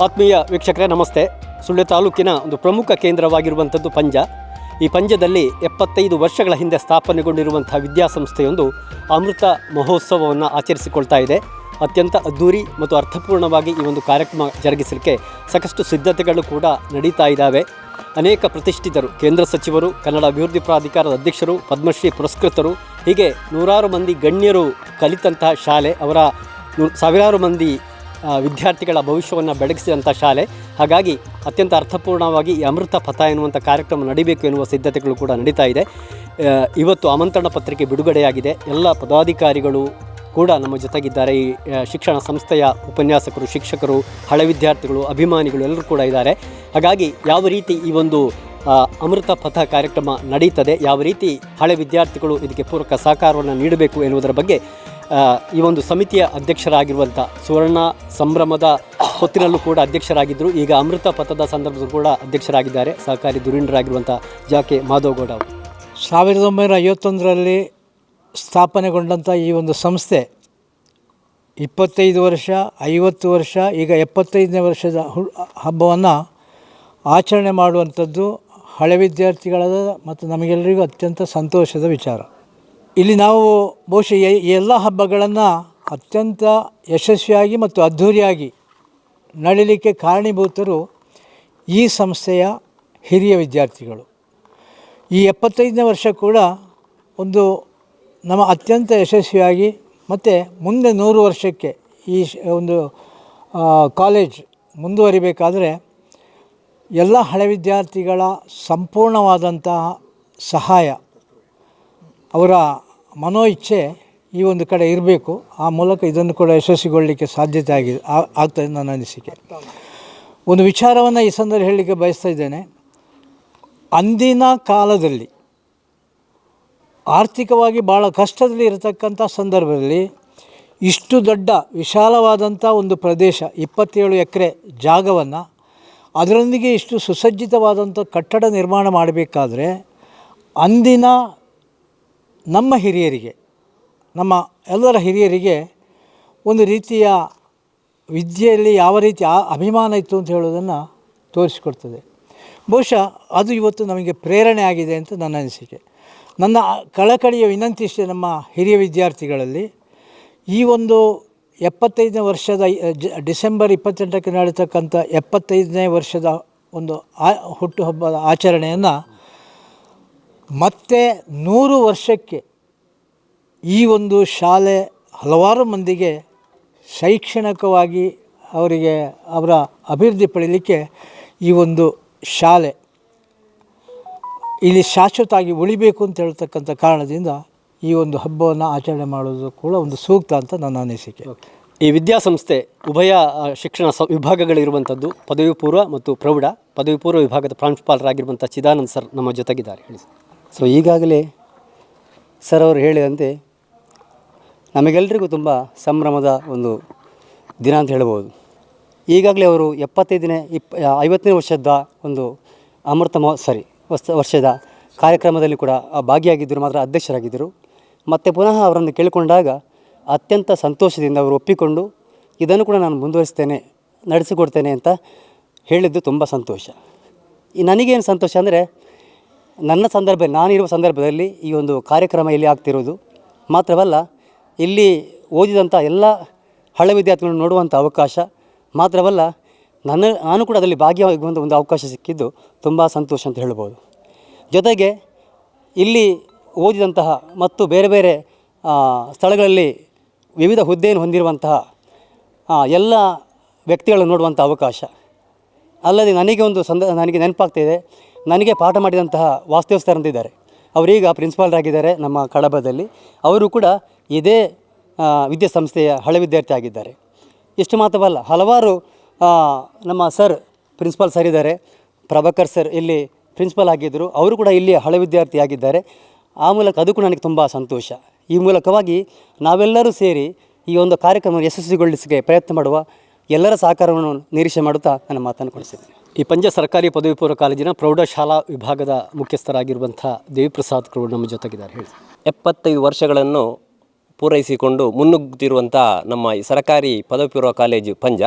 ಆತ್ಮೀಯ ವೀಕ್ಷಕರೇ ನಮಸ್ತೆ. ಸುಳ್ಯ ತಾಲೂಕಿನ ಒಂದು ಪ್ರಮುಖ ಕೇಂದ್ರವಾಗಿರುವಂಥದ್ದು ಪಂಜ. ಈ ಪಂಜದಲ್ಲಿ 75 ವರ್ಷಗಳ ಹಿಂದೆ ಸ್ಥಾಪನೆಗೊಂಡಿರುವಂಥ ವಿದ್ಯಾಸಂಸ್ಥೆಯೊಂದು ಅಮೃತ ಮಹೋತ್ಸವವನ್ನು ಆಚರಿಸಿಕೊಳ್ತಾ ಇದೆ. ಅತ್ಯಂತ ಅದ್ಧೂರಿ ಮತ್ತು ಅರ್ಥಪೂರ್ಣವಾಗಿ ಈ ಒಂದು ಕಾರ್ಯಕ್ರಮ ಜರುಗಿಸಲಿಕ್ಕೆ ಸಾಕಷ್ಟು ಸಿದ್ಧತೆಗಳು ಕೂಡ ನಡೀತಾ ಇದ್ದಾವೆ. ಅನೇಕ ಪ್ರತಿಷ್ಠಿತರು, ಕೇಂದ್ರ ಸಚಿವರು, ಕನ್ನಡ ಅಭಿವೃದ್ಧಿ ಪ್ರಾಧಿಕಾರದ ಅಧ್ಯಕ್ಷರು, ಪದ್ಮಶ್ರೀ ಪುರಸ್ಕೃತರು, ಹೀಗೆ ನೂರಾರು ಮಂದಿ ಗಣ್ಯರು ಕಲಿತಂತಹ ಶಾಲೆ, ಅವರ ಸಾವಿರಾರು ಮಂದಿ ವಿದ್ಯಾರ್ಥಿಗಳ ಭವಿಷ್ಯವನ್ನು ಬೆಳಗಿಸಿದಂಥ ಶಾಲೆ. ಹಾಗಾಗಿ ಅತ್ಯಂತ ಅರ್ಥಪೂರ್ಣವಾಗಿ ಈ ಅಮೃತ ಪಥ ಎನ್ನುವಂಥ ಕಾರ್ಯಕ್ರಮ ನಡೀಬೇಕು ಎನ್ನುವ ಸಿದ್ಧತೆಗಳು ಕೂಡ ನಡೀತಾ ಇದೆ. ಇವತ್ತು ಆಮಂತ್ರಣ ಪತ್ರಿಕೆ ಬಿಡುಗಡೆಯಾಗಿದೆ. ಎಲ್ಲ ಪದಾಧಿಕಾರಿಗಳು ಕೂಡ ನಮ್ಮ ಜೊತೆಗಿದ್ದಾರೆ. ಈ ಶಿಕ್ಷಣ ಸಂಸ್ಥೆಯ ಉಪನ್ಯಾಸಕರು, ಶಿಕ್ಷಕರು, ಹಳೆ ವಿದ್ಯಾರ್ಥಿಗಳು, ಅಭಿಮಾನಿಗಳು ಎಲ್ಲರೂ ಕೂಡ ಇದ್ದಾರೆ. ಹಾಗಾಗಿ ಯಾವ ರೀತಿ ಈ ಒಂದು ಅಮೃತ ಪಥ ಕಾರ್ಯಕ್ರಮ ನಡೀತದೆ, ಯಾವ ರೀತಿ ಹಳೆ ವಿದ್ಯಾರ್ಥಿಗಳು ಇದಕ್ಕೆ ಪೂರಕ ಸಹಕಾರವನ್ನು ನೀಡಬೇಕು ಎನ್ನುವುದರ ಬಗ್ಗೆ ಈ ಒಂದು ಸಮಿತಿಯ ಅಧ್ಯಕ್ಷರಾಗಿರುವಂಥ ಸುವರ್ಣ ಸಂಭ್ರಮದ ಹೊತ್ತಿನಲ್ಲೂ ಕೂಡ ಅಧ್ಯಕ್ಷರಾಗಿದ್ದರು. ಈಗ ಅಮೃತ ಪಥದ ಸಂದರ್ಭದಲ್ಲೂ ಕೂಡ ಅಧ್ಯಕ್ಷರಾಗಿದ್ದಾರೆ ಸಹಕಾರಿ ಧುರೀಣರಾಗಿರುವಂಥ ಜಾಕೆ ಮಾಧವಗೌಡ ಅವರು. 1951ರಲ್ಲಿ ಸ್ಥಾಪನೆಗೊಂಡಂಥ ಈ ಒಂದು ಸಂಸ್ಥೆ 25 ವರ್ಷ, 50 ವರ್ಷ, ಈಗ 75ನೇ ವರ್ಷದ ಹಬ್ಬವನ್ನು ಆಚರಣೆ ಮಾಡುವಂಥದ್ದು ಹಳೆ ವಿದ್ಯಾರ್ಥಿಗಳಾದ ಮತ್ತು ನಮಗೆಲ್ಲರಿಗೂ ಅತ್ಯಂತ ಸಂತೋಷದ ವಿಚಾರ. ಇಲ್ಲಿ ನಾವು ಬಹುಶಃ ಎಲ್ಲ ಹಬ್ಬಗಳನ್ನು ಅತ್ಯಂತ ಯಶಸ್ವಿಯಾಗಿ ಮತ್ತು ಅದ್ಧೂರಿಯಾಗಿ ನಡೀಲಿಕ್ಕೆ ಕಾರಣೀಭೂತರು ಈ ಸಂಸ್ಥೆಯ ಹಿರಿಯ ವಿದ್ಯಾರ್ಥಿಗಳು. ಈ 75ನೇ ವರ್ಷ ಕೂಡ ಒಂದು ನಮ್ಮ ಅತ್ಯಂತ ಯಶಸ್ವಿಯಾಗಿ ಮತ್ತು ಮುಂದೆ 100 ವರ್ಷಕ್ಕೆ ಈ ಒಂದು ಕಾಲೇಜ್ ಮುಂದುವರಿಬೇಕಾದರೆ ಎಲ್ಲ ಹಳೆ ವಿದ್ಯಾರ್ಥಿಗಳ ಸಂಪೂರ್ಣವಾದಂತಹ ಸಹಾಯ, ಅವರ ಮನೋ ಇಚ್ಛೆ ಈ ಒಂದು ಕಡೆ ಇರಬೇಕು. ಆ ಮೂಲಕ ಇದನ್ನು ಕೂಡ ಯಶಸ್ವಿಗೊಳ್ಳಲಿಕ್ಕೆ ಸಾಧ್ಯತೆ ಆಗ್ತದೆ ನನ್ನ ಅನಿಸಿಕೆ. ಒಂದು ವಿಚಾರವನ್ನು ಈ ಸಂದರ್ಭ ಹೇಳಲಿಕ್ಕೆ ಬಯಸ್ತಾ ಇದ್ದೇನೆ. ಅಂದಿನ ಕಾಲದಲ್ಲಿ ಆರ್ಥಿಕವಾಗಿ ಭಾಳ ಕಷ್ಟದಲ್ಲಿ ಇರತಕ್ಕಂಥ ಸಂದರ್ಭದಲ್ಲಿ ಇಷ್ಟು ದೊಡ್ಡ ವಿಶಾಲವಾದಂಥ ಒಂದು ಪ್ರದೇಶ, 27 ಎಕರೆ ಜಾಗವನ್ನು, ಅದರೊಂದಿಗೆ ಇಷ್ಟು ಸುಸಜ್ಜಿತವಾದಂಥ ಕಟ್ಟಡ ನಿರ್ಮಾಣ ಮಾಡಬೇಕಾದ್ರೆ ಅಂದಿನ ನಮ್ಮ ಹಿರಿಯರಿಗೆ, ನಮ್ಮ ಎಲ್ಲರ ಹಿರಿಯರಿಗೆ ಒಂದು ರೀತಿಯ ವಿದ್ಯೆಯಲ್ಲಿ ಯಾವ ರೀತಿ ಅಭಿಮಾನ ಇತ್ತು ಅಂತ ಹೇಳೋದನ್ನು ತೋರಿಸಿಕೊಡ್ತದೆ. ಬಹುಶಃ ಅದು ಇವತ್ತು ನಮಗೆ ಪ್ರೇರಣೆ ಆಗಿದೆ ಅಂತ ನನ್ನ ಅನಿಸಿಕೆ. ನನ್ನ ಕಳಕಳಿಯ ವಿನಂತಿ ಇಷ್ಟೇ, ನಮ್ಮ ಹಿರಿಯ ವಿದ್ಯಾರ್ಥಿಗಳಲ್ಲಿ ಈ ಒಂದು 75ನೇ ವರ್ಷದ ಡಿಸೆಂಬರ್ 28ಕ್ಕೆ ನಡೀತಕ್ಕಂಥ 75ನೇ ವರ್ಷದ ಒಂದು ಹುಟ್ಟುಹಬ್ಬದ ಆಚರಣೆಯನ್ನು ಮತ್ತೆ 100 ವರ್ಷಕ್ಕೆ ಈ ಒಂದು ಶಾಲೆ ಹಲವಾರು ಮಂದಿಗೆ ಶೈಕ್ಷಣಿಕವಾಗಿ ಅವರಿಗೆ ಅವರ ಅಭಿವೃದ್ಧಿ ಪಡೀಲಿಕ್ಕೆ ಈ ಒಂದು ಶಾಲೆ ಇಲ್ಲಿ ಶಾಶ್ವತವಾಗಿ ಉಳಿಬೇಕು ಅಂತ ಹೇಳ್ತಕ್ಕಂಥ ಕಾರಣದಿಂದ ಈ ಒಂದು ಹಬ್ಬವನ್ನು ಆಚರಣೆ ಮಾಡೋದು ಕೂಡ ಒಂದು ಸೂಕ್ತ ಅಂತ ನನ್ನ ಅನಿಸಿಕೆ. ಈ ವಿದ್ಯಾಸಂಸ್ಥೆ ಉಭಯ ಶಿಕ್ಷಣ ವಿಭಾಗಗಳಿರುವಂಥದ್ದು, ಪದವಿ ಪೂರ್ವ ಮತ್ತು ಪ್ರೌಢ. ಪದವಿ ಪೂರ್ವ ವಿಭಾಗದ ಪ್ರಾಂಶುಪಾಲರಾಗಿರುವಂಥ ಚಿದಾನಂದ್ ಸರ್ ನಮ್ಮ ಜೊತೆಗಿದ್ದಾರೆ. ಹೇಳಿ ಸರ್. ಸೊ ಈಗಾಗಲೇ ಸರ್ ಅವರು ಹೇಳಿದಂತೆ ನಮಗೆಲ್ಲರಿಗೂ ತುಂಬ ಸಂಭ್ರಮದ ಒಂದು ದಿನ ಅಂತ ಹೇಳ್ಬೋದು. ಈಗಾಗಲೇ ಅವರು 50ನೇ ವರ್ಷದ ಒಂದು ಅಮೃತ ವರ್ಷದ ಕಾರ್ಯಕ್ರಮದಲ್ಲಿ ಕೂಡ ಭಾಗಿಯಾಗಿದ್ದರು, ಮಾತ್ರ ಅಧ್ಯಕ್ಷರಾಗಿದ್ದರು. ಮತ್ತು ಪುನಃ ಅವರನ್ನು ಕೇಳಿಕೊಂಡಾಗ ಅತ್ಯಂತ ಸಂತೋಷದಿಂದ ಅವರು ಒಪ್ಪಿಕೊಂಡು ಇದನ್ನು ಕೂಡ ನಾನು ಮುಂದುವರಿಸ್ತೇನೆ, ನಡೆಸಿಕೊಡ್ತೇನೆ ಅಂತ ಹೇಳಿದ್ದು ತುಂಬ ಸಂತೋಷ. ನನಗೇನು ಸಂತೋಷ ಅಂದರೆ, ನಾನಿರುವ ಸಂದರ್ಭದಲ್ಲಿ ಈ ಒಂದು ಕಾರ್ಯಕ್ರಮ ಇಲ್ಲಿ ಆಗ್ತಿರೋದು ಮಾತ್ರವಲ್ಲ, ಇಲ್ಲಿ ಓದಿದಂಥ ಎಲ್ಲ ಹಳೆ ವಿದ್ಯಾರ್ಥಿಗಳನ್ನು ನೋಡುವಂಥ ಅವಕಾಶ ಮಾತ್ರವಲ್ಲ, ನಾನು ಕೂಡ ಅದರಲ್ಲಿ ಭಾಗಿಯಾಗುವಂಥ ಒಂದು ಅವಕಾಶ ಸಿಕ್ಕಿದ್ದು ತುಂಬ ಸಂತೋಷ ಅಂತ ಹೇಳ್ಬೋದು. ಜೊತೆಗೆ ಇಲ್ಲಿ ಓದಿದಂತಹ ಮತ್ತು ಬೇರೆ ಬೇರೆ ಸ್ಥಳಗಳಲ್ಲಿ ವಿವಿಧ ಹುದ್ದೆಯನ್ನು ಹೊಂದಿರುವಂತಹ ಎಲ್ಲ ವ್ಯಕ್ತಿಗಳನ್ನು ನೋಡುವಂಥ ಅವಕಾಶ. ಅಲ್ಲದೆ ನನಗೆ ನೆನಪಾಗ್ತಾಯಿದೆ, ನನಗೆ ಪಾಠ ಮಾಡಿದಂತಹ ವಾಸ್ತವ ಸರ್ ಅಂತಿದ್ದಾರೆ, ಅವರೀಗ ಪ್ರಿನ್ಸಿಪಾಲ್ರಾಗಿದ್ದಾರೆ ನಮ್ಮ ಕಡಬದಲ್ಲಿ. ಅವರು ಕೂಡ ಇದೇ ವಿದ್ಯಾಸಂಸ್ಥೆಯ ಹಳೆ ವಿದ್ಯಾರ್ಥಿ ಆಗಿದ್ದಾರೆ. ಇಷ್ಟು ಮಾತ್ರವಲ್ಲ, ಹಲವಾರು ನಮ್ಮ ಸರ್ ಪ್ರಿನ್ಸಿಪಾಲ್ ಸರ್ ಇದ್ದಾರೆ, ಪ್ರಭಾಕರ್ ಸರ್ ಇಲ್ಲಿ ಪ್ರಿನ್ಸಿಪಾಲ್ ಆಗಿದ್ದರು, ಅವರು ಕೂಡ ಇಲ್ಲಿ ಹಳೆ ವಿದ್ಯಾರ್ಥಿ ಆಗಿದ್ದಾರೆ. ಆ ಮೂಲಕ ಅದು ಕೂಡ ನನಗೆ ತುಂಬ ಸಂತೋಷ. ಈ ಮೂಲಕವಾಗಿ ನಾವೆಲ್ಲರೂ ಸೇರಿ ಈ ಒಂದು ಕಾರ್ಯಕ್ರಮವನ್ನು ಯಶಸ್ವಿಗೊಳಿಸಲಿಕ್ಕೆ ಪ್ರಯತ್ನ ಮಾಡುವ ಎಲ್ಲರ ಸಹಕಾರವನ್ನು ನಿರೀಕ್ಷೆ ಮಾಡುತ್ತಾ ನನ್ನ ಮಾತನ್ನು ಕೊಡಿಸಿದ್ದೇನೆ. ಈ ಪಂಜ ಸರ್ಕಾರಿ ಪದವಿ ಪೂರ್ವ ಕಾಲೇಜಿನ ಪ್ರೌಢಶಾಲಾ ವಿಭಾಗದ ಮುಖ್ಯಸ್ಥರಾಗಿರುವಂಥ ದೇವಿಪ್ರಸಾದ್ ಅವರು ನಮ್ಮ ಜೊತೆಗಿದ್ದಾರೆ. ಹೇಳಿ. 75 ವರ್ಷಗಳನ್ನು ಪೂರೈಸಿಕೊಂಡು ಮುನ್ನುಗ್ಗುತ್ತಿರುವಂಥ ನಮ್ಮ ಈ ಸರ್ಕಾರಿ ಪದವಿ ಪೂರ್ವ ಕಾಲೇಜು ಪಂಜ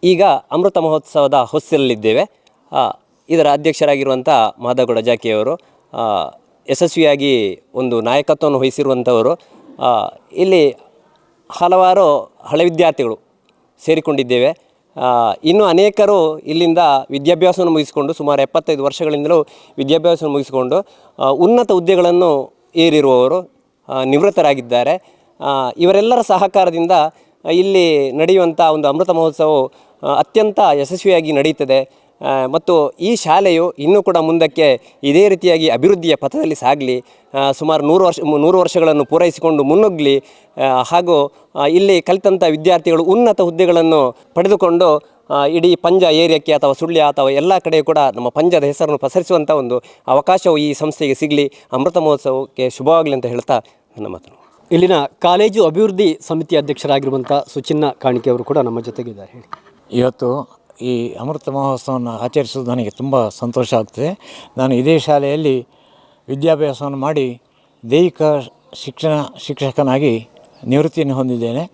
ಈಗ ಅಮೃತ ಮಹೋತ್ಸವದ ಹೊಸ್ತಿಲಲ್ಲಿದ್ದೇವೆ. ಇದರ ಅಧ್ಯಕ್ಷರಾಗಿರುವಂಥ ಮಾಧವಗೌಡ ಜಾಕಿಯವರು ಯಶಸ್ವಿಯಾಗಿ ಒಂದು ನಾಯಕತ್ವವನ್ನು ವಹಿಸಿರುವಂಥವರು. ಇಲ್ಲಿ ಹಲವಾರು ಹಳೆ ವಿದ್ಯಾರ್ಥಿಗಳು ಸೇರಿಕೊಂಡಿದ್ದೇವೆ. ಇನ್ನೂ ಅನೇಕರು ಇಲ್ಲಿಂದ ವಿದ್ಯಾಭ್ಯಾಸವನ್ನು ಮುಗಿಸಿಕೊಂಡು ಸುಮಾರು 75 ವರ್ಷಗಳಿಂದಲೂ ವಿದ್ಯಾಭ್ಯಾಸವನ್ನು ಮುಗಿಸಿಕೊಂಡು ಉನ್ನತ ಹುದ್ದೆಗಳನ್ನು ಏರಿರುವವರು ನಿವೃತ್ತರಾಗಿದ್ದಾರೆ. ಇವರೆಲ್ಲರ ಸಹಕಾರದಿಂದ ಇಲ್ಲಿ ನಡೆಯುವಂಥ ಒಂದು ಅಮೃತ ಮಹೋತ್ಸವವು ಅತ್ಯಂತ ಯಶಸ್ವಿಯಾಗಿ ನಡೆಯುತ್ತದೆ. ಮತ್ತು ಈ ಶಾಲೆಯು ಇನ್ನೂ ಕೂಡ ಮುಂದಕ್ಕೆ ಇದೇ ರೀತಿಯಾಗಿ ಅಭಿವೃದ್ಧಿಯ ಪಥದಲ್ಲಿ ಸಾಗಲಿ, ಸುಮಾರು 100 ವರ್ಷಗಳನ್ನು ಪೂರೈಸಿಕೊಂಡು ಮುನ್ನುಗ್ಗಲಿ, ಹಾಗೂ ಇಲ್ಲಿ ಕಲಿತಂಥ ವಿದ್ಯಾರ್ಥಿಗಳು ಉನ್ನತ ಹುದ್ದೆಗಳನ್ನು ಪಡೆದುಕೊಂಡು ಇಡೀ ಪಂಜ ಏರಿಯಾಕ್ಕೆ ಅಥವಾ ಸುಳ್ಯ ಅಥವಾ ಎಲ್ಲ ಕಡೆ ಕೂಡ ನಮ್ಮ ಪಂಜದ ಹೆಸರನ್ನು ಪಸರಿಸುವಂಥ ಒಂದು ಅವಕಾಶವು ಈ ಸಂಸ್ಥೆಗೆ ಸಿಗಲಿ. ಅಮೃತ ಮಹೋತ್ಸವಕ್ಕೆ ಶುಭವಾಗಲಿ ಅಂತ ಹೇಳ್ತಾ ನನ್ನ ಮಾತನ್ನು. ಇಲ್ಲಿನ ಕಾಲೇಜು ಅಭಿವೃದ್ಧಿ ಸಮಿತಿ ಅಧ್ಯಕ್ಷರಾಗಿರುವಂಥ ಸುಚಿನ್ನ ಕಾಣಿಕೆ ಅವರು ಕೂಡ ನಮ್ಮ ಜೊತೆಗಿದ್ದಾರೆ. ಹೇಳಿ. ಇವತ್ತು ಈ ಅಮೃತ ಮಹೋತ್ಸವವನ್ನು ಆಚರಿಸೋದು ನನಗೆ ತುಂಬ ಸಂತೋಷ ಆಗ್ತದೆ. ನಾನು ಇದೇ ಶಾಲೆಯಲ್ಲಿ ವಿದ್ಯಾಭ್ಯಾಸವನ್ನು ಮಾಡಿ ದೈಹಿಕ ಶಿಕ್ಷಕನಾಗಿ ನಿವೃತ್ತಿಯನ್ನು ಹೊಂದಿದ್ದೇನೆ.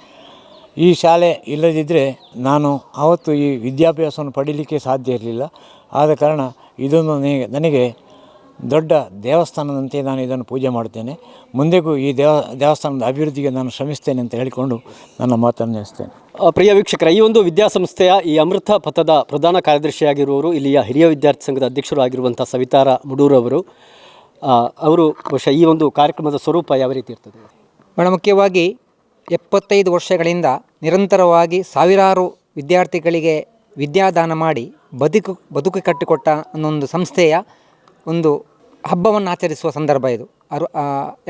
ಈ ಶಾಲೆ ಇಲ್ಲದಿದ್ದರೆ ನಾನು ಆವತ್ತು ಈ ವಿದ್ಯಾಭ್ಯಾಸವನ್ನು ಪಡೀಲಿಕ್ಕೆ ಸಾಧ್ಯ ಇರಲಿಲ್ಲ. ಆದ ಕಾರಣ ಇದೊಂದು ನನಗೆ ದೊಡ್ಡ ದೇವಸ್ಥಾನದಂತೆ ನಾನು ಇದನ್ನು ಪೂಜೆ ಮಾಡ್ತೇನೆ. ಮುಂದೆಗೂ ಈ ದೇವಸ್ಥಾನದ ಅಭಿವೃದ್ಧಿಗೆ ನಾನು ಶ್ರಮಿಸ್ತೇನೆ ಅಂತ ಹೇಳಿಕೊಂಡು ನನ್ನ ಮಾತನ್ನು ನಿಲ್ಲಿಸ್ತೇನೆ. ಪ್ರಿಯ ವೀಕ್ಷಕರ, ಈ ಒಂದು ವಿದ್ಯಾಸಂಸ್ಥೆಯ ಈ ಅಮೃತ ಪಥದ ಪ್ರಧಾನ ಕಾರ್ಯದರ್ಶಿಯಾಗಿರುವವರು ಇಲ್ಲಿಯ ಹಿರಿಯ ವಿದ್ಯಾರ್ಥಿ ಸಂಘದ ಅಧ್ಯಕ್ಷರು ಆಗಿರುವಂಥ ಸವಿತಾರ ಮುಡೂರವರು. ಅವರು ಬಹುಶಃ ಈ ಒಂದು ಕಾರ್ಯಕ್ರಮದ ಸ್ವರೂಪ ಯಾವ ರೀತಿ ಇರ್ತದೆ? ಬಹಳ ಮುಖ್ಯವಾಗಿ 75 ವರ್ಷಗಳಿಂದ ನಿರಂತರವಾಗಿ ಸಾವಿರಾರು ವಿದ್ಯಾರ್ಥಿಗಳಿಗೆ ವಿದ್ಯಾದಾನ ಮಾಡಿ ಬದುಕು ಕಟ್ಟಿಕೊಟ್ಟ ಅನ್ನೊಂದು ಸಂಸ್ಥೆಯ ಒಂದು ಹಬ್ಬವನ್ನು ಆಚರಿಸುವ ಸಂದರ್ಭ ಇದು.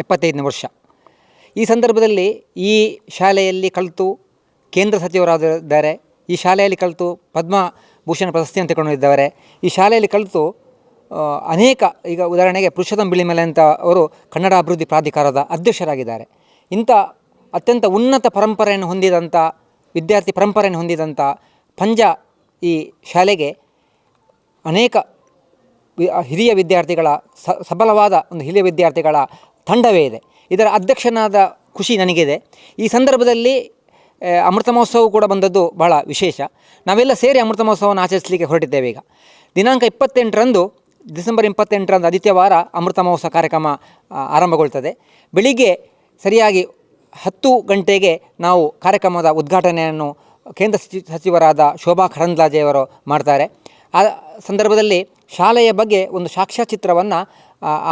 75ನೇ ವರ್ಷ. ಈ ಸಂದರ್ಭದಲ್ಲಿ ಈ ಶಾಲೆಯಲ್ಲಿ ಕಲಿತು ಕೇಂದ್ರ ಸಚಿವರಾಗಿದ್ದಾರೆ. ಈ ಶಾಲೆಯಲ್ಲಿ ಕಲಿತು ಪದ್ಮಭೂಷಣ ಪ್ರಶಸ್ತಿಯನ್ನು ತಗೊಂಡಿದ್ದಾರೆ. ಈ ಶಾಲೆಯಲ್ಲಿ ಕಲಿತು ಅನೇಕ, ಈಗ ಉದಾಹರಣೆಗೆ ಪುರುಷೋತ್ತಮ ಬಿಳಿಮಲೆ ಅಂತ ಅವರು ಕನ್ನಡ ಅಭಿವೃದ್ಧಿ ಪ್ರಾಧಿಕಾರದ ಅಧ್ಯಕ್ಷರಾಗಿದ್ದಾರೆ. ಇಂಥ ಅತ್ಯಂತ ಉನ್ನತ ಪರಂಪರೆಯನ್ನು ಹೊಂದಿದಂಥ ವಿದ್ಯಾರ್ಥಿ ಪರಂಪರೆಯನ್ನು ಹೊಂದಿದಂಥ ಪಂಜ ಈ ಶಾಲೆಗೆ ಅನೇಕ ಹಿರಿಯ ವಿದ್ಯಾರ್ಥಿಗಳ ಸಬಲವಾದ ಒಂದು ಹಿರಿಯ ವಿದ್ಯಾರ್ಥಿಗಳ ತಂಡವೇ ಇದೆ. ಇದರ ಅಧ್ಯಕ್ಷನಾದ ಖುಷಿ ನನಗಿದೆ. ಈ ಸಂದರ್ಭದಲ್ಲಿ ಅಮೃತ ಮಹೋತ್ಸವ ಕೂಡ ಬಂದದ್ದು ಬಹಳ ವಿಶೇಷ. ನಾವೆಲ್ಲ ಸೇರಿ ಅಮೃತ ಮಹೋತ್ಸವವನ್ನು ಆಚರಿಸಲಿಕ್ಕೆ ಹೊರಟಿದ್ದೇವೆ. ಈಗ ದಿನಾಂಕ 28ರಂದು, ಡಿಸೆಂಬರ್ 28ರಂದು ಆದಿತ್ಯವಾರ ಅಮೃತ ಮಹೋತ್ಸವ ಕಾರ್ಯಕ್ರಮ ಆರಂಭಗೊಳ್ತದೆ. ಬೆಳಿಗ್ಗೆ ಸರಿಯಾಗಿ 10 ಗಂಟೆಗೆ ನಾವು ಕಾರ್ಯಕ್ರಮದ ಉದ್ಘಾಟನೆಯನ್ನು ಕೇಂದ್ರ ಸಚಿವರಾದ ಶೋಭಾ ಕರಂದ್ಲಾಜೆಯವರು ಮಾಡ್ತಾರೆ. ಆ ಸಂದರ್ಭದಲ್ಲಿ ಶಾಲೆಯ ಬಗ್ಗೆ ಒಂದು ಸಾಕ್ಷ್ಯಚಿತ್ರವನ್ನು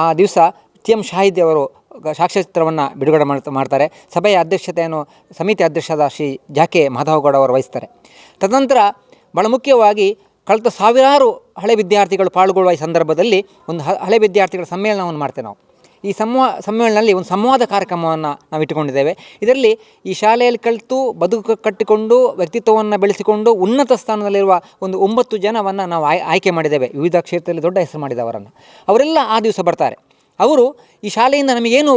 ಆ ದಿವಸ TM ಶಾಹಿದ್ ಅವರು ಸಾಕ್ಷ್ಯಚಿತ್ರವನ್ನು ಬಿಡುಗಡೆ ಮಾಡ್ತಾರೆ. ಸಭೆಯ ಅಧ್ಯಕ್ಷತೆಯನ್ನು ಸಮಿತಿ ಅಧ್ಯಕ್ಷರಾದ ಶ್ರೀ ಜಾಕೆ ಮಾಧವಗೌಡ ಅವರು ವಹಿಸ್ತಾರೆ. ತದನಂತರ ಭಾಳ ಮುಖ್ಯವಾಗಿ ಕಳೆದ ಸಾವಿರಾರು ಹಳೆ ವಿದ್ಯಾರ್ಥಿಗಳು ಪಾಲ್ಗೊಳ್ಳುವ ಈ ಸಂದರ್ಭದಲ್ಲಿ ಒಂದು ಹಳೆ ವಿದ್ಯಾರ್ಥಿಗಳ ಸಮ್ಮೇಳನವನ್ನು ಮಾಡ್ತೇವೆ ನಾವು. ಈ ಸಮ್ಮೇಳನದಲ್ಲಿ ಒಂದು ಸಂವಾದ ಕಾರ್ಯಕ್ರಮವನ್ನು ನಾವು ಇಟ್ಟುಕೊಂಡಿದ್ದೇವೆ. ಇದರಲ್ಲಿ ಈ ಶಾಲೆಯಲ್ಲಿ ಕಲಿತು ಬದುಕು ಕಟ್ಟಿಕೊಂಡು ವ್ಯಕ್ತಿತ್ವವನ್ನು ಬೆಳೆಸಿಕೊಂಡು ಉನ್ನತ ಸ್ಥಾನದಲ್ಲಿರುವ ಒಂದು 9 ಜನವನ್ನು ನಾವು ಆಯ್ಕೆ ಮಾಡಿದ್ದೇವೆ. ವಿವಿಧ ಕ್ಷೇತ್ರದಲ್ಲಿ ದೊಡ್ಡ ಹೆಸರು ಮಾಡಿದವರನ್ನು ಅವರೆಲ್ಲ ಆ ದಿವಸ ಬರ್ತಾರೆ. ಅವರು ಈ ಶಾಲೆಯಿಂದ ನಮಗೇನು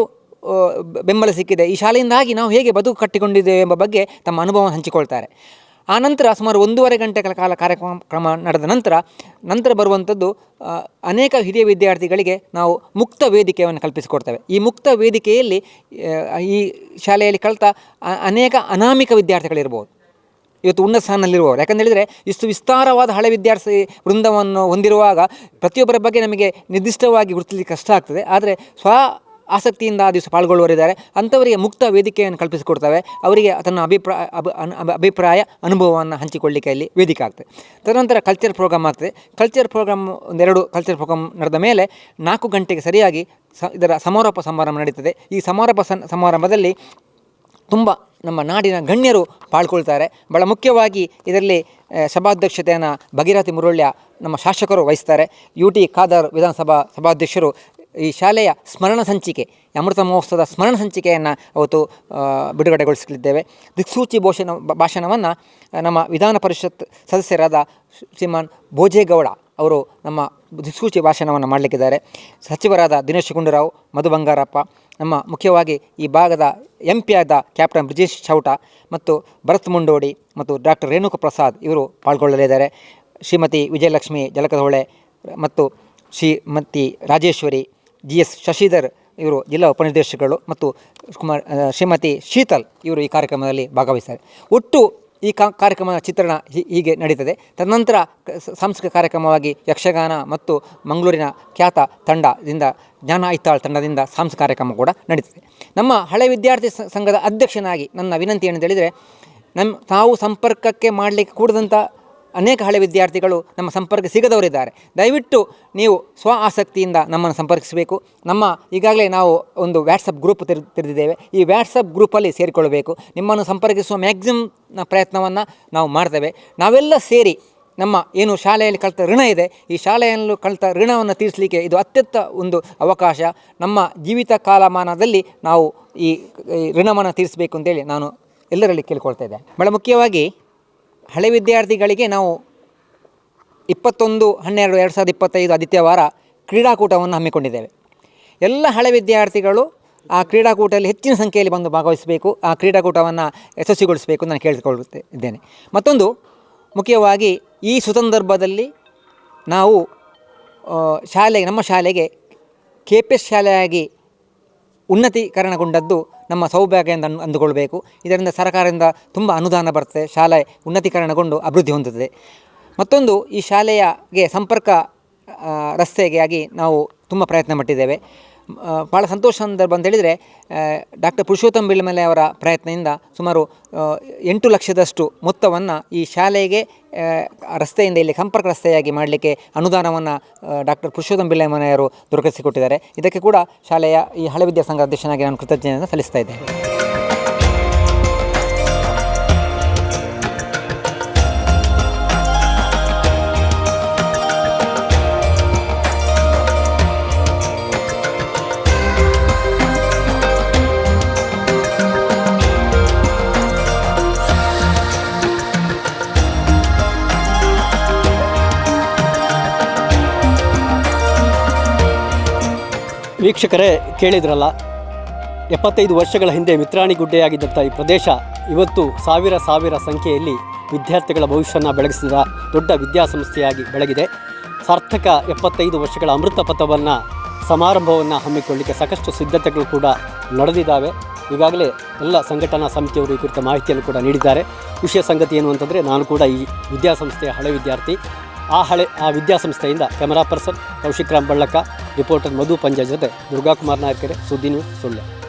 ಬೆಂಬಲ ಸಿಕ್ಕಿದೆ, ಈ ಶಾಲೆಯಿಂದಾಗಿ ನಾವು ಹೇಗೆ ಬದುಕು ಕಟ್ಟಿಕೊಂಡಿದ್ದೇವೆ ಎಂಬ ಬಗ್ಗೆ ತಮ್ಮ ಅನುಭವವನ್ನು ಹಂಚಿಕೊಳ್ತಾರೆ. ಆ ನಂತರ ಸುಮಾರು 1.5 ಗಂಟೆಗಳ ಕಾಲ ಕಾರ್ಯಕ್ರಮ ನಡೆದ ನಂತರ ಬರುವಂಥದ್ದು ಅನೇಕ ಹಿರಿಯ ವಿದ್ಯಾರ್ಥಿಗಳಿಗೆ ನಾವು ಮುಕ್ತ ವೇದಿಕೆಯನ್ನು ಕಲ್ಪಿಸಿಕೊಡ್ತೇವೆ. ಈ ಮುಕ್ತ ವೇದಿಕೆಯಲ್ಲಿ ಈ ಶಾಲೆಯಲ್ಲಿ ಕಲಿತ ಅನೇಕ ಅನಾಮಿಕ ವಿದ್ಯಾರ್ಥಿಗಳಿರ್ಬೋದು, ಇವತ್ತು ಉನ್ನತ ಸ್ಥಾನದಲ್ಲಿರುವವರು. ಯಾಕಂತ ಹೇಳಿದರೆ ಇಷ್ಟು ವಿಸ್ತಾರವಾದ ಹಳೆ ವಿದ್ಯಾರ್ಥಿ ವೃಂದವನ್ನು ಹೊಂದಿರುವಾಗ ಪ್ರತಿಯೊಬ್ಬರ ಬಗ್ಗೆ ನಮಗೆ ನಿರ್ದಿಷ್ಟವಾಗಿ ಗುರುತಿಸಲಿಕ್ಕೆ ಕಷ್ಟ ಆಗ್ತದೆ. ಆದರೆ ಆಸಕ್ತಿಯಿಂದ ಆ ದಿವಸ ಪಾಲ್ಗೊಳ್ಳುವರಿದ್ದಾರೆ. ಅಂಥವರಿಗೆ ಮುಕ್ತ ವೇದಿಕೆಯನ್ನು ಕಲ್ಪಿಸಿಕೊಡ್ತವೆ. ಅವರಿಗೆ ತನ್ನ ಅಭಿಪ್ರಾಯ ಅನುಭವವನ್ನು ಹಂಚಿಕೊಳ್ಳಿಕ್ಕೆ ಇಲ್ಲಿ ವೇದಿಕೆ ಆಗ್ತದೆ. ತದನಂತರ ಕಲ್ಚರ್ ಪ್ರೋಗ್ರಾಮ್ ಆಗ್ತದೆ. ಕಲ್ಚರ್ ಪ್ರೋಗ್ರಾಮ್ 2 ಕಲ್ಚರ್ ಪ್ರೋಗ್ರಾಮ್ ನಡೆದ ಮೇಲೆ 4 ಗಂಟೆಗೆ ಸರಿಯಾಗಿ ಇದರ ಸಮಾರೋಪ ಸಮಾರಂಭ ನಡೀತದೆ. ಈ ಸಮಾರಂಭದಲ್ಲಿ ತುಂಬ ನಮ್ಮ ನಾಡಿನ ಗಣ್ಯರು ಪಾಲ್ಗೊಳ್ತಾರೆ. ಭಾಳ ಮುಖ್ಯವಾಗಿ ಇದರಲ್ಲಿ ಸಭಾಧ್ಯಕ್ಷತೆಯನ್ನು ಭಗೀರಥಿ ಮುರುಳ್ಯ ನಮ್ಮ ಶಾಸಕರು ವಹಿಸ್ತಾರೆ. UT ಖಾದರ್ ವಿಧಾನಸಭಾ ಸಭಾಧ್ಯಕ್ಷರು ಈ ಶಾಲೆಯ ಸ್ಮರಣ ಸಂಚಿಕೆ, ಅಮೃತ ಮಹೋತ್ಸವದ ಸ್ಮರಣ ಸಂಚಿಕೆಯನ್ನು ಅವತ್ತು ಬಿಡುಗಡೆಗೊಳಿಸಲಿದ್ದೇವೆ. ದಿಕ್ಸೂಚಿ ಭಾಷಣವನ್ನು ನಮ್ಮ ವಿಧಾನ ಪರಿಷತ್ ಸದಸ್ಯರಾದ ಶ್ರೀಮಾನ್ ಭೋಜೇಗೌಡ ಅವರು ನಮ್ಮ ದಿಕ್ಸೂಚಿ ಭಾಷಣವನ್ನು ಮಾಡಲಿಕ್ಕಿದ್ದಾರೆ. ಸಚಿವರಾದ ದಿನೇಶ್ ಗುಂಡೂರಾವ್, ಮಧು ಬಂಗಾರಪ್ಪ, ನಮ್ಮ ಮುಖ್ಯವಾಗಿ ಈ ಭಾಗದ MP ಆದ ಕ್ಯಾಪ್ಟನ್ ಬ್ರಿಜೇಶ್ ಚೌಟ ಮತ್ತು ಭರತ್ ಮುಂಡೋಡಿ ಮತ್ತು ಡಾಕ್ಟರ್ ರೇಣುಕ ಪ್ರಸಾದ್ ಇವರು ಪಾಲ್ಗೊಳ್ಳಲಿದ್ದಾರೆ. ಶ್ರೀಮತಿ ವಿಜಯಲಕ್ಷ್ಮಿ ಜಲಕದಹೊಳೆ ಮತ್ತು ಶ್ರೀಮತಿ ರಾಜೇಶ್ವರಿ, GS ಶಶಿಧರ್ ಇವರು ಜಿಲ್ಲಾ ಉಪನಿರ್ದೇಶಕರು ಮತ್ತು ಶ್ರೀಮತಿ ಶೀತಲ್ ಇವರು ಈ ಕಾರ್ಯಕ್ರಮದಲ್ಲಿ ಭಾಗವಹಿಸ್ತಾರೆ. ಒಟ್ಟು ಈ ಕಾರ್ಯಕ್ರಮದ ಚಿತ್ರಣ ಹೀಗೆ ನಡೀತದೆ. ತದನಂತರ ಸಾಂಸ್ಕೃತಿಕ ಕಾರ್ಯಕ್ರಮವಾಗಿ ಯಕ್ಷಗಾನ ಮತ್ತು ಮಂಗಳೂರಿನ ಖ್ಯಾತ ತಂಡದಿಂದ ಜ್ಞಾನ ಐತಾಳ್ ತಂಡದಿಂದ ಸಾಂಸ್ಕೃತಿಕ ಕಾರ್ಯಕ್ರಮ ಕೂಡ ನಡೀತದೆ. ನಮ್ಮ ಹಳೆ ವಿದ್ಯಾರ್ಥಿ ಸಂಘದ ಅಧ್ಯಕ್ಷನಾಗಿ ನನ್ನ ವಿನಂತಿ ಏನಂತ ಹೇಳಿದರೆ, ನಾವು ಸಂಪರ್ಕಕ್ಕೆ ಮಾಡಲಿಕ್ಕೆ ಕೂಡದಂಥ ಅನೇಕ ಹಳೆ ವಿದ್ಯಾರ್ಥಿಗಳು ನಮ್ಮ ಸಂಪರ್ಕ ಸಿಗದವರಿದ್ದಾರೆ. ದಯವಿಟ್ಟು ನೀವು ಸ್ವ ಆಸಕ್ತಿಯಿಂದ ನಮ್ಮನ್ನು ಸಂಪರ್ಕಿಸಬೇಕು. ನಮ್ಮ ಈಗಾಗಲೇ ನಾವು ಒಂದು ವ್ಯಾಟ್ಸಪ್ ಗ್ರೂಪ್ ತೆರೆದಿದ್ದೇವೆ. ಈ ವ್ಯಾಟ್ಸಪ್ ಗ್ರೂಪಲ್ಲಿ ಸೇರಿಕೊಳ್ಳಬೇಕು. ನಿಮ್ಮನ್ನು ಸಂಪರ್ಕಿಸುವ ಮ್ಯಾಕ್ಸಿಮಮ್ನ ಪ್ರಯತ್ನವನ್ನು ನಾವು ಮಾಡ್ತೇವೆ. ನಾವೆಲ್ಲ ಸೇರಿ ನಮ್ಮ ಏನು ಶಾಲೆಯಲ್ಲಿ ಕಲಿತ ಋಣ ಇದೆ, ಈ ಶಾಲೆಯಲ್ಲಿ ಕಲಿತ ಋಣವನ್ನು ತೀರಿಸಲಿಕ್ಕೆ ಇದು ಅತ್ಯಂತ ಒಂದು ಅವಕಾಶ. ನಮ್ಮ ಜೀವಿತ ಕಾಲಮಾನದಲ್ಲಿ ನಾವು ಈ ಋಣವನ್ನು ತೀರಿಸಬೇಕು ಅಂತೇಳಿ ನಾನು ಎಲ್ಲರಲ್ಲಿ ಕೇಳಿಕೊಳ್ತಾ ಇದ್ದೇನೆ. ಭಾಳ ಮುಖ್ಯವಾಗಿ ಹಳೆ ವಿದ್ಯಾರ್ಥಿಗಳಿಗೆ ನಾವು 21/12/2025 ಆದಿತ್ಯವಾರ ಕ್ರೀಡಾಕೂಟವನ್ನು ಹಮ್ಮಿಕೊಂಡಿದ್ದೇವೆ. ಎಲ್ಲ ಹಳೆ ವಿದ್ಯಾರ್ಥಿಗಳು ಆ ಕ್ರೀಡಾಕೂಟದಲ್ಲಿ ಹೆಚ್ಚಿನ ಸಂಖ್ಯೆಯಲ್ಲಿ ಬಂದು ಭಾಗವಹಿಸಬೇಕು. ಆ ಕ್ರೀಡಾಕೂಟವನ್ನು ಯಶಸ್ವಿಗೊಳಿಸಬೇಕು ನಾನು ಕೇಳಿಕೊಳ್ಳುತ್ತಿದ್ದೇನೆ. ಮತ್ತೊಂದು ಮುಖ್ಯವಾಗಿ ಈ ಸುಸಂದರ್ಭದಲ್ಲಿ ನಾವು ನಮ್ಮ ಶಾಲೆಗೆ KPS ಶಾಲೆಯಾಗಿ ಉನ್ನತೀಕರಣಗೊಂಡದ್ದು ನಮ್ಮ ಸೌಭಾಗ್ಯ ಎಂದು ಅಂದುಕೊಳ್ಬೇಕು. ಇದರಿಂದ ಸರ್ಕಾರದಿಂದ ತುಂಬ ಅನುದಾನ ಬರ್ತದೆ, ಶಾಲೆ ಉನ್ನತೀಕರಣಗೊಂಡು ಅಭಿವೃದ್ಧಿ ಹೊಂದುತ್ತದೆ. ಮತ್ತೊಂದು, ಈ ಶಾಲೆಗೆ ಸಂಪರ್ಕ ರಸ್ತೆಗಾಗಿ ನಾವು ತುಂಬ ಪ್ರಯತ್ನ ಪಟ್ಟಿದ್ದೇವೆ. ಭಾಳ ಸಂತೋಷ ಸಂದರ್ಭ ಅಂತ ಹೇಳಿದರೆ, ಡಾಕ್ಟರ್ ಪುರುಷೋತ್ತಮ ಬಿಳಮಲೆ ಅವರ ಪ್ರಯತ್ನದಿಂದ ಸುಮಾರು 8 ಲಕ್ಷದಷ್ಟು ಮೊತ್ತವನ್ನು ಈ ಶಾಲೆಗೆ ರಸ್ತೆಯಿಂದ ಇಲ್ಲಿ ಸಂಪರ್ಕ ರಸ್ತೆಯಾಗಿ ಮಾಡಲಿಕ್ಕೆ ಅನುದಾನವನ್ನು ಡಾಕ್ಟರ್ ಪುರುಷೋತ್ತಮ ಬಿಳಮಲೆಯವರು ದೊರಕಿಸಿಕೊಟ್ಟಿದ್ದಾರೆ. ಇದಕ್ಕೆ ಕೂಡ ಶಾಲೆಯ ಈ ಹಳೆ ವಿದ್ಯಾಸಂಘ ಅಧ್ಯಕ್ಷನಾಗಿ ನಾನು ಕೃತಜ್ಞತೆಯನ್ನು ಸಲ್ಲಿಸ್ತಾ ಇದ್ದೇನೆ. ವೀಕ್ಷಕರೇ, ಕೇಳಿದ್ರಲ್ಲ, 75 ವರ್ಷಗಳ ಹಿಂದೆ ಮಿತ್ರಾಣಿಗುಡ್ಡೆಯಾಗಿದ್ದಂಥ ಈ ಪ್ರದೇಶ ಇವತ್ತು ಸಾವಿರ ಸಂಖ್ಯೆಯಲ್ಲಿ ವಿದ್ಯಾರ್ಥಿಗಳ ಭವಿಷ್ಯವನ್ನು ಬೆಳಗಿಸಿದ ದೊಡ್ಡ ವಿದ್ಯಾಸಂಸ್ಥೆಯಾಗಿ ಬೆಳಗಿದೆ. ಸಾರ್ಥಕ 75 ವರ್ಷಗಳ ಅಮೃತ ಪಥವನ್ನು ಸಮಾರಂಭವನ್ನು ಹಮ್ಮಿಕೊಳ್ಳಲಿಕ್ಕೆ ಸಾಕಷ್ಟು ಸಿದ್ಧತೆಗಳು ಕೂಡ ನಡೆದಿದ್ದಾವೆ. ಈಗಾಗಲೇ ಎಲ್ಲ ಸಂಘಟನಾ ಸಮಿತಿಯವರು ಈ ಕುರಿತ ಮಾಹಿತಿಯನ್ನು ಕೂಡ ನೀಡಿದ್ದಾರೆ. ವಿಷಯ ಸಂಗತಿ ಏನು ಅಂತಂದರೆ, ನಾನು ಕೂಡ ಈ ವಿದ್ಯಾಸಂಸ್ಥೆಯ ಹಳೆ ವಿದ್ಯಾರ್ಥಿ. ಆ ವಿದ್ಯಾಸಂಸ್ಥೆಯಿಂದ camera person Kaushik Ram Ballaka, reporter Madhu Panja ಜೊತೆ ದುರ್ಗಾಕುಮಾರ್ ನಾಯಕರೆ, ಸುದ್ದಿ ನ್ಯೂಸ್, ಸುಳ್ಯ.